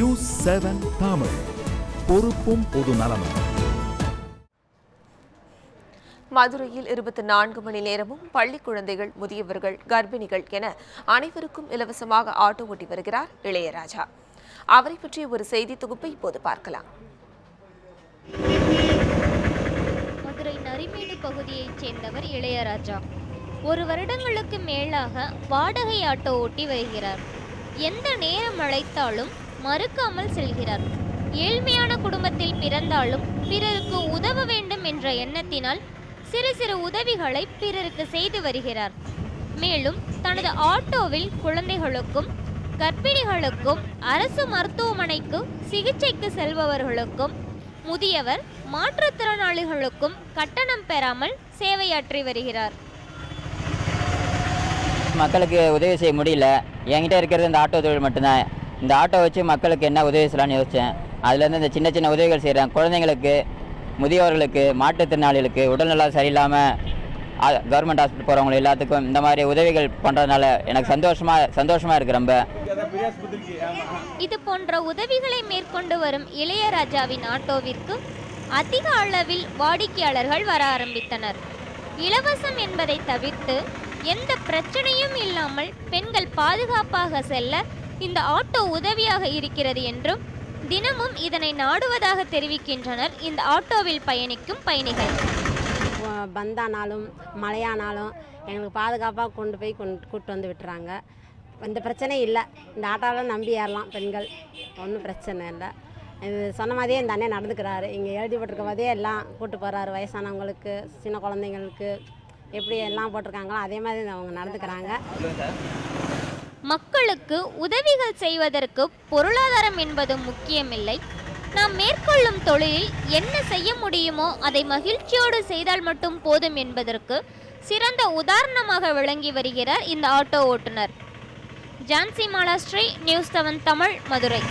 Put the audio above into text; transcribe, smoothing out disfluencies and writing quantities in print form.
News 7 Tamil, பொறுப்பும் பொது நலமும். மதுரையில் 24 மணி நேரமும் பள்ளி குழந்தைகள், முதியவர்கள், கர்ப்பிணிகள் என அனைவருக்கும் இலவசமாக ஆட்டோ ஓட்டி வருகிறார் இளையராஜா. அவரை பற்றிய ஒரு செய்தி தொகுப்பை இப்போது பார்க்கலாம். மதுரை நரிமேடு பகுதியைச் சேர்ந்தவர் இளையராஜா. 1 வருடங்களுக்கு மேலாக வாடகை ஆட்டோ ஓட்டி வருகிறார். எந்த நேரம் அழைத்தாலும் மறுக்காமல் செல்கிறார். ஏழ்மையான குடும்பத்தில் பிறந்தாலும் பிறருக்கு உதவ வேண்டும் என்ற எண்ணத்தினால் சிறு சிறு உதவிகளை பிறருக்கு செய்து வருகிறார். மேலும் தனது ஆட்டோவில் குழந்தைகளுக்கும், கர்ப்பிணிகளுக்கும், அரசு மருத்துவமனைக்கு சிகிச்சைக்கு செல்பவர்களுக்கும், முதியவர், மாற்றுத்திறனாளிகளுக்கும் கட்டணம் பெறாமல் சேவையாற்றி வருகிறார். மக்களுக்கு உதவி செய்ய முடியல. என்கிட்ட இருக்கிறது இந்த ஆட்டோ தொழில் மட்டும்தான். இந்த ஆட்டோ வச்சு மக்களுக்கு என்ன உதவி செய்யலாம்னு யோசித்தேன். அதுலேருந்து இந்த சின்ன சின்ன உதவிகள் செய்கிறேன். குழந்தைங்களுக்கு, முதியோர்களுக்கு, மாற்றுத்திறனாளிகளுக்கு, உடல்நலம் சரியில்லாமல் கவர்மெண்ட் ஹாஸ்பிட்டல் போகிறவங்க எல்லாத்துக்கும் இந்த மாதிரி உதவிகள் பண்ணுறதுனால எனக்கு சந்தோஷமாக இருக்கு ரொம்ப. இது போன்ற உதவிகளை மேற்கொண்டு வரும் இளையராஜாவின் ஆட்டோவிற்கு அதிக அளவில் வாடிக்கையாளர்கள் வர ஆரம்பித்தனர். இலவசம் என்பதை தவிர்த்து எந்த பிரச்சனையும் இல்லாமல் பெண்கள் பாதுகாப்பாக செல்ல இந்த ஆட்டோ உதவியாக இருக்கிறது என்றும் தினமும் இதனை நாடுவதாக தெரிவிக்கின்றனர் இந்த ஆட்டோவில் பயணிக்கும் பயணிகள். பந்தானாலும் மழையானாலும் எங்களுக்கு பாதுகாப்பாக கொண்டு போய் கூப்பிட்டு வந்து விட்டுறாங்க. எந்த பிரச்சனையும் இல்லை. இந்த ஆட்டோவில் நம்பி ஏறலாம் பெண்கள், ஒன்றும் பிரச்சனை இல்லை. இது சொன்ன மாதிரியே இந்த அண்ணன் நடந்துக்கிறாரு. இங்கே எழுதிப்பட்டிருக்க மாதிரியே எல்லாம் கூப்பிட்டு போகிறாரு. வயசானவங்களுக்கு, சின்ன குழந்தைங்களுக்கு எப்படி எல்லாம் போட்டிருக்காங்களோ அதே மாதிரி அவங்க நடந்துக்கிறாங்க. மக்களுக்கு உதவிகள் செய்வதற்கு பொருளாதாரம் என்பது முக்கியமில்லை. நாம் மேற்கொள்ளும் தொழிலில் என்ன செய்ய முடியுமோ அதை மகிழ்ச்சியோடு செய்தால் மட்டும் போதும் என்பதற்கு சிறந்த உதாரணமாக விளங்கி வருகிறார் இந்த ஆட்டோ ஓட்டுநர். ஜான்சி மாலாஸ்ரீ, நியூஸ் 7 தமிழ், மதுரை.